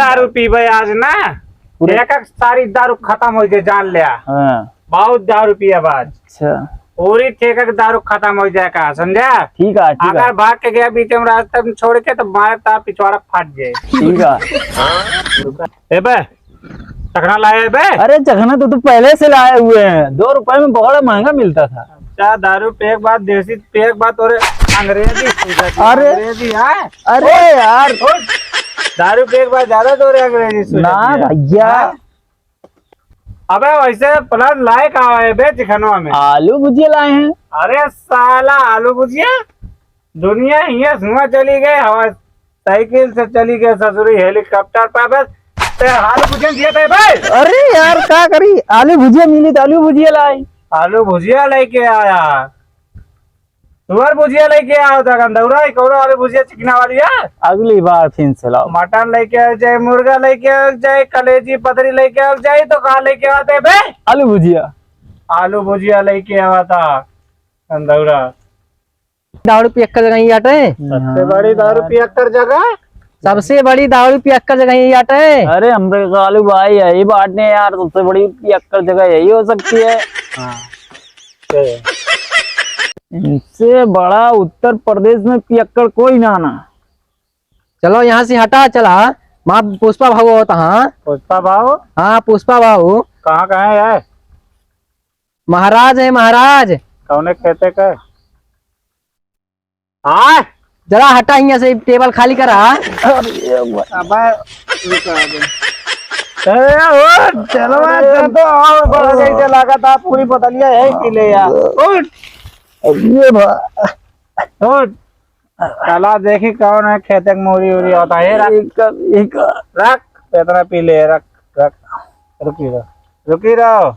दारू पीबे आज ना एक सारी दारू खत्म हो जाए जान लिया। बहुत दारू पिया बाज। अच्छा पूरी ठेका की दारू खत्म हो जाए का समझा। ठीक है ठीक है। अगर भाग के गया बीच में रास्ते में छोड़ के तो मारे ता पिछवाड़ा फट जाए। ठीक है। ए बे चखना लाए बे। अरे चखना तो पहले से लाए हुए हैं, 2 रुपए में बहुत महंगा मिलता था। अच्छा दारू पे एक बात देसी पे एक बात और अंग्रेजी। अरे अंग्रेजी है। अरे यार दारू पे एक बात ज्यादा तो अंग्रेजी ना भैया। अबे वैसे प्लान लाए कहा है बे चिकनवा में? आलू भुजिया लाए हैं। अरे साला आलू भुजिया दुनिया यहाँ धुआं चली गई, हवा साइकिल से चली गई, ससुरी हेलीकॉप्टर पर बस आलू भुजिया दिया था भाई। अरे यार क्या करी, आलू भुजिया मिली तो आलू भुजिया लाए। आलू भुजिया लेके आया, तुअर भुजिया लेके आया था गंदौरा कौन आलू भुजिया चिकना वाली है। अगली बार फिर से लाओ। मटन लेके आ जाए, मुर्गा लेके आ जाए, कलेजी पतरी लेके आ जाए तो कहाँ लेके आते बे? आलू भुजिया। आलू भुजिया लेके आवा था गंदौरा। दारू पियक्कर जगह ही आटे। सबसे बड़ी दारू पियक्कर जगह, सबसे बड़ी दारू पियक्कर जगह ही आटे। अरे हम तो आलू भाई यही बांटने यार, सबसे बड़ी पियक्कर जगह यही हो सकती है। इनसे बड़ा उत्तर प्रदेश में पियक्कर कोई ना ना। चलो यहाँ से हटा चला। माँ पुष्पा भाऊ होता। हाँ पुष्पा भाऊ। हाँ पुष्पा भाऊ कहाँ है यार? महाराज है महाराज। कौन कहते का? हाँ जरा हटा यहाँ से, टेबल खाली करा। चलो तो लगा था पूरी बदलिया है कि ले यार। चला देखी कौन है खेते मोरी उरी होता है। रख इतना पी ले, रख रख रुकी रहो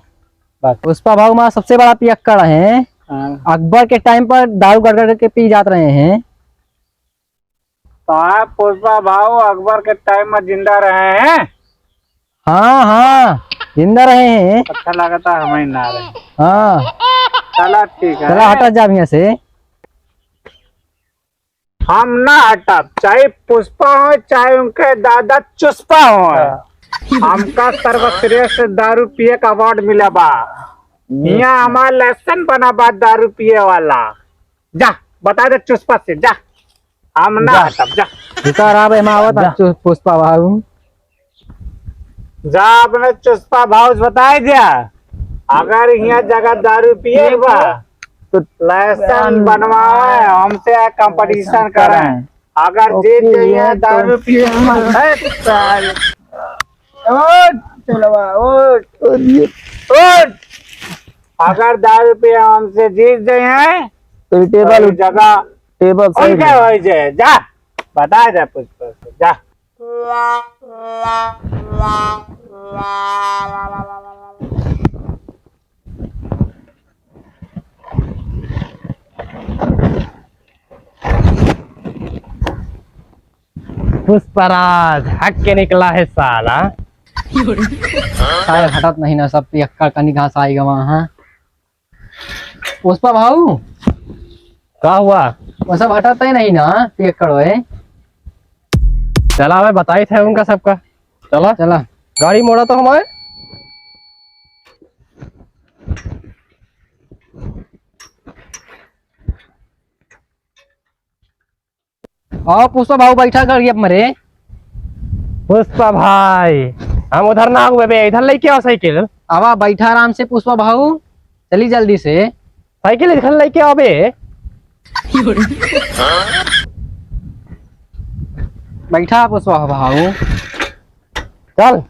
बस। पुष्पा भाऊ माँ सबसे बड़ा पियक्कर है। अकबर के टाइम पर दारू गड़गड़ के पी जाते रहे हैं। तो पुष्पा भाऊ अकबर के टाइम में जिंदा रहे हैं। हाँ हाँ जिंदा रहे हैं। अच्छा लगा था हमें ना रहे। हाँ चला ठीक है, चला हटा जा यहाँ से। हम ना हटा, चाहे पुष्पा हो चाहे उनके दादा चुष्पा हो। हमका सर्वश्रेष्ठ दारू पिए का अवार्ड मिला बा। यहाँ हमारा लेसन बना बा दारू पिए वाला। जा बता दे चुष्पा से, जा हम ना हटब जा। पुष्पा भाऊ जा अपने चुष्पा भाव बताए दिया। अगर यहाँ जगह दारू पिए बा तो लाइसेंस बनवाए, हमसे कंपटीशन करें। अगर जीत जाइए दारू पिए अगर दारू पिए हमसे जीत जाए तो टेबल जगह टेबल हो जाए। जा बता जा पुष्पा से, जा। पुष्पराज हक के निकला है साला। शायद हटत नहीं ना, सब पियक्कर कनी घास आएगा वहाँ। पुष्पा भाऊ क्या हुआ? वो सब हटाता ही नहीं ना पियक्कर है। चला मैं बताई थे उनका सबका। चला चला गाड़ी मोड़ा तो हमारे। और पुष्पा भाऊ बैठा कर अब मरे। पुष्पा भाई हम उधर ना हुए बे, इधर लेके आओ साइकिल। आवा बैठा आराम से पुष्पा भाऊ, चली जल्दी से। साइकिल इधर लेके आओ बे। बैठा पुष्पा भाऊ, चल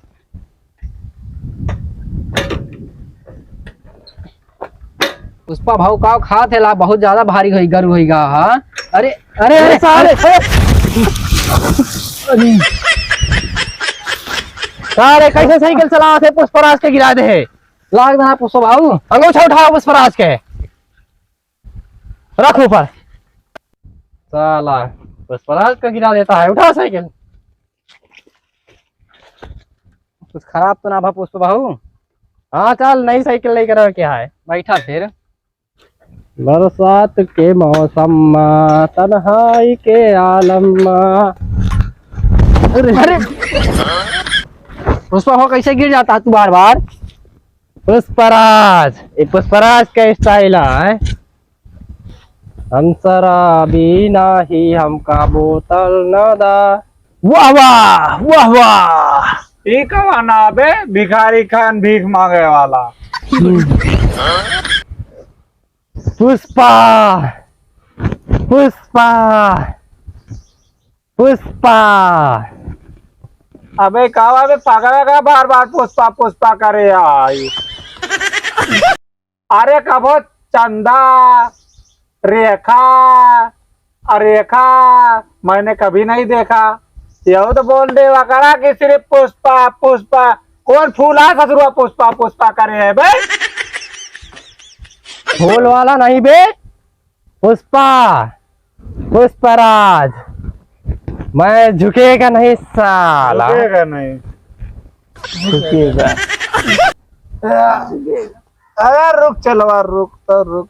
पुष्पा भाऊ का खा थे ला, बहुत ज्यादा भारी होई गरु होईगा। हाँ अरे अरे अरे सारे सारे कैसे साइकिल चला थे पुष्पराज के गिरा दे। लाग देना पुष्पा भाऊ। अंगूठा उठाओ पुष्पराज के, रख ऊपर। साला पुष्पराज का गिरा देता है। उठा साइकिल। कुछ खराब तो ना भा पुष्पा भाऊ? हाँ चल नई साइकिल लेकर क्या है। बैठा फिर। बरसात के मौसम तन्हाई के आलम। अरे पुष्पा भाव कैसे गिर जाता है तू बार बार? पुष्पराज, ये पुष्पराज का स्टाइल है। हम शराबी नाही, हमका बोतल न दा। वाह वाह वाह वाह, ये कवा ना बे, भिखारी खान भीख मांगे वाला। पुष्पा पुष्पा पुष्पा। अबे कावा बे पागल का बार बार पुष्पा पुष्पा करे यार। अरे कबो चंदा, रेखा, रेखा मैंने कभी नहीं देखा। यह तो बोल दे वकड़ा कि सिर्फ पुष्पा पुष्पा। कौन फूला ससुरा पुष्पा पुष्पा करे है बे? फूल वाला नहीं बे, पुष्पा पुष्पराज। मैं झुकेगा नहीं साला, झुकेगा नहीं। झुकेगा। अरे रुक चलवा, रुक तो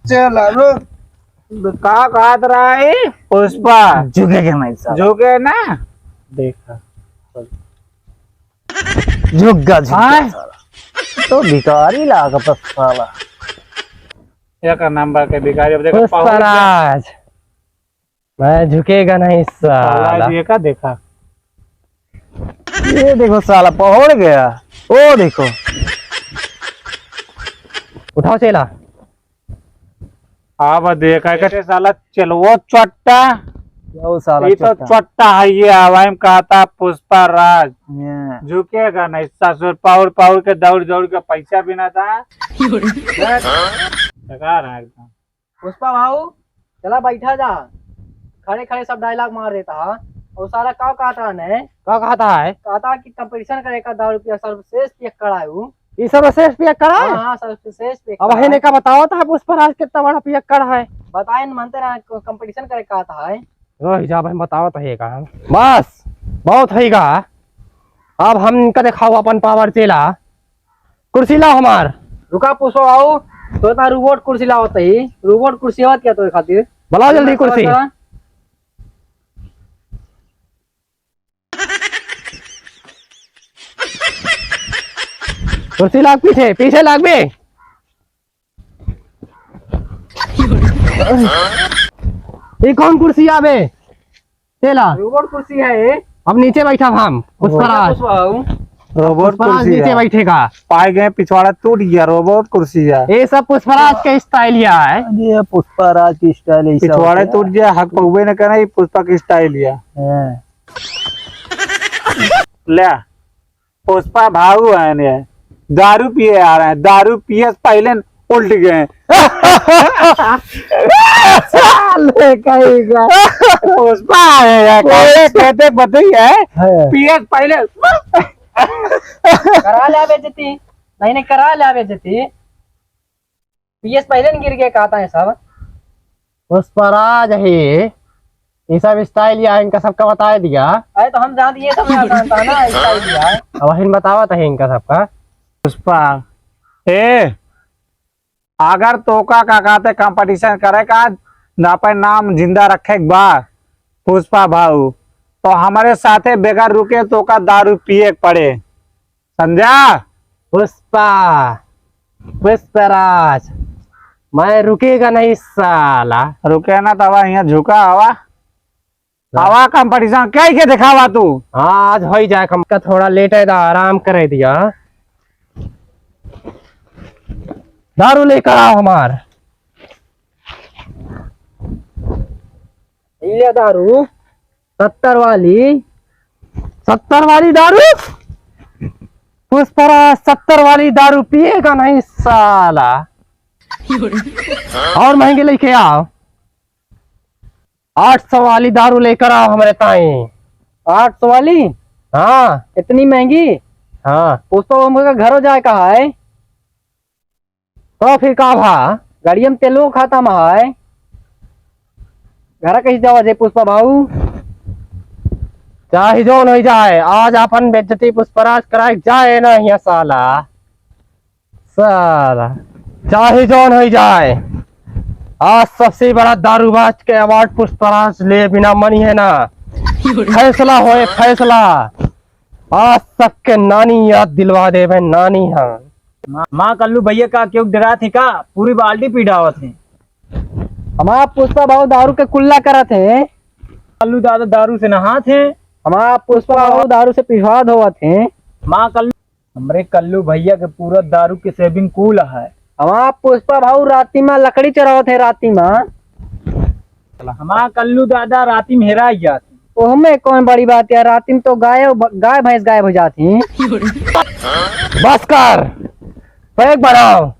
चला रुक। का कहत रहा है पुष्पा? झुकेगा नहीं साला, झुके ना, देखा झुकगा झुकगा तो भिखारी लागा साला। एक नंबर के भिखारी। अब देखो पुष्पराज, मैं झुकेगा नहीं साला। ये का देखा, ये देखो साला पहुंच गया। ओ देखो, उठाओ चेला। अब देखा के साला चलवो चट्टा। ओ साला ये तो चट्टा है, ये हवाई में कहता पुष्पा राज। झुकेगा नहीं ससुर, पाउर पाउर के दौड़ दौड़ के पैसा बिना था। बेकार है एकदम। पुष्पा भाव चला बैठा जा, खड़े खड़े सब डायलॉग मार देता है। और सारा का कहता ने, क्या कहता है? कहता कि कंपटीशन करेगा 10 रुपया सर्वश्रेष्ठ पियक करायू। ये सब शेष पियक करा है। हाँ सर्वश्रेष्ठ पियक। अब है ने का बताओ था पुष्पराज कितना बड़ा पियक करा है। बताए मानते ना कंपटीशन करे कहता है। रोही जब हम बताओ तो है का बस बहुत है का। अब हम इनका दिखाओ अपन पावर चेला। कुर्सी लाओ हमार। रुका पुष्पा आओ तो इतना रोबोट कुर्सी लाओ ही। रोबोट कुर्सी आवत क्या तो खातिर? बुलाओ जल्दी कुर्सी। कुर्सी लाग पीछे, पीछे लाग बे। ये कौन कुर्सी आवे चेला? रोबोट कुर्सी है ये। अब नीचे बैठा हम पुष्पराज। पुष्पा आओ रोबोट पुष्पराज कुर्सी नीचे है। बैठेगा। पाए गए पिछवाड़ा टूट गया, रोबोट कुर्सी है। ये सब पुष्पराज का स्टाइल या है। ये पुष्पराज की स्टाइल ऐसा पिछवाड़े होता टूट गया, हक पहुए ने कहना ये पुष्पा की स्टाइल लिया। है। ले पुष्पा भाऊ है ने, दारू पिए आ रहे हैं, दारू पिए से पहले उल्ट गए। पुष्पा है कहते बताइए पिए से पहले करा ले बेइज्जती। नहीं करा ले बेइज्जती। पीएस पहले न गिर गया कहता है सब। पुष्पराज है, ये सब स्टाइल या इनका सबका बता दिया। अरे तो हम जान ये सब में आसान था ना स्टाइल दिया है। अब हिन बतावा तो है इनका सबका। पुष्पा ए अगर तोका का कहते कंपटीशन करेगा ना पे नाम जिंदा रखे बा पुष्पा भाऊ, तो हमारे साथे बेकार रुके तो का दारू पिए पड़े, समझा? पुष्पा पुष्पराज, मैं रुकेगा नहीं साला। रुके ना तवा यहाँ झुका हवा हवा कंपटीशन क्या के दिखावा तू। हाँ आज हो ही जाए, हम का थोड़ा लेट है तो आराम करे दिया। दारू लेकर आओ हमार। ये दारू 70 वाली। 70 वाली दारू? पुष्पराज 70 वाली दारू पिएगा नहीं साला। और महंगे लेके आओ। 800 वाली दारू लेकर आओ हमारे ताई। 800 वाली? हाँ इतनी महंगी? हाँ। पुष्पा का घरों जाए कहा है? तो फिर का भा गाड़िया में तेलो खाता में है। घर कैसे जावा जे पुष्पा भाऊ? चाहे जो नहीं जाए, आज अपन बेइज्जती पुष्पराज कराए जाए ना यहाँ साला। साला चाहे जो नहीं जाए, आज सबसे बड़ा दारूबाज के अवार्ड पुष्पराज ले बिना मनी है ना। फैसला होए फैसला। आज सबके नानी याद दिलवा दे भाई नानी। हाँ माँ कल्लू भैया का क्यों डरा थी का, पूरी बाल्टी पीढ़ावा थे। हमारा पुष्पा भाऊ दारू के कुल्ला करा थे। कल्लू दादा दारू से नहा थे। हमारा पुष्पा भाऊ दारू से पिछवा धोवा थे। माँ कल्लू हमरे कल्लू भैया के पूरा दारू के सेविंग कूल है। हमारा पुष्पा भाऊ राती में लकड़ी चराव थे। राती में हमारा कल्लू दादा राती में हेरा जाती। ओहमे कौन बड़ी बात है, राती में तो गाय भैंस गायब हो जाती। बस कर पैक बनाओ।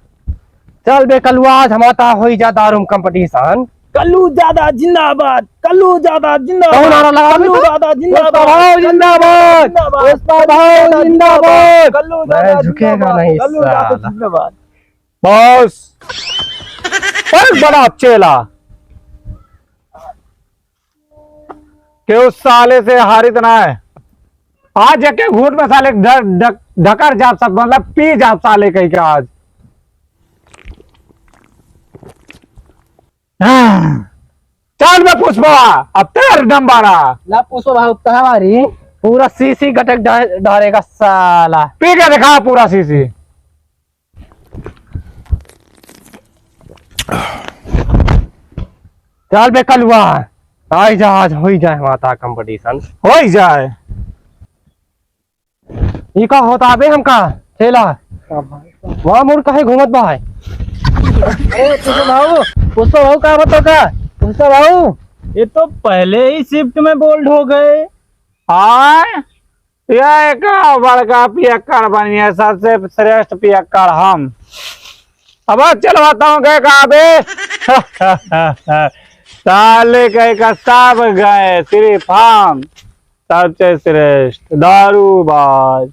चल बे कलुआ आज हमारा हो जा दारू कंपटीशन। कल्लू दादा जिंदाबाद, कल्लू दादा कौन जिंदाबाद, नारा लगा? कल्लू दादा पुष्पा भाऊ जिंदाबाद, पुष्पा भाऊ जिंदाबाद। कल्लू मैं दादा झुकेगा जिंदाबाद, नहीं कल्लू दादा साला। जिंदाबाद। बॉस पैक बना चेला के उस साले से हारित ना है। आज जाके घूट में साले ढकर जाप सब, मतलब पी जाप साले कहीं के आज। चल मैं पुष्पा अब तेर नंबर ला पुष्पा भाऊ हमारी पूरा सीसी गटक डालेगा साला। पी के दिखा पूरा सीसी। चल बे कलुआ आज आज हो जाए हमारा कंपटीशन। हो ही जाए। ये का होता बे हमका चेला वहाँ मुड़ कहे घूमत बा है। अरे पुष्पा भाऊ का बताओ का पुष्पा भाऊ ये तो पहले ही शिफ्ट में बोल्ड हो गए। हाँ यह का बड़का पियक्कड़ बनिए, सबसे श्रेष्ठ पियक्कड़ हम। अब चलवाता हूँ कह कहा बे साले कह का सब गए, सिर्फ हम सबसे श्रेष्ठ दारूबाज।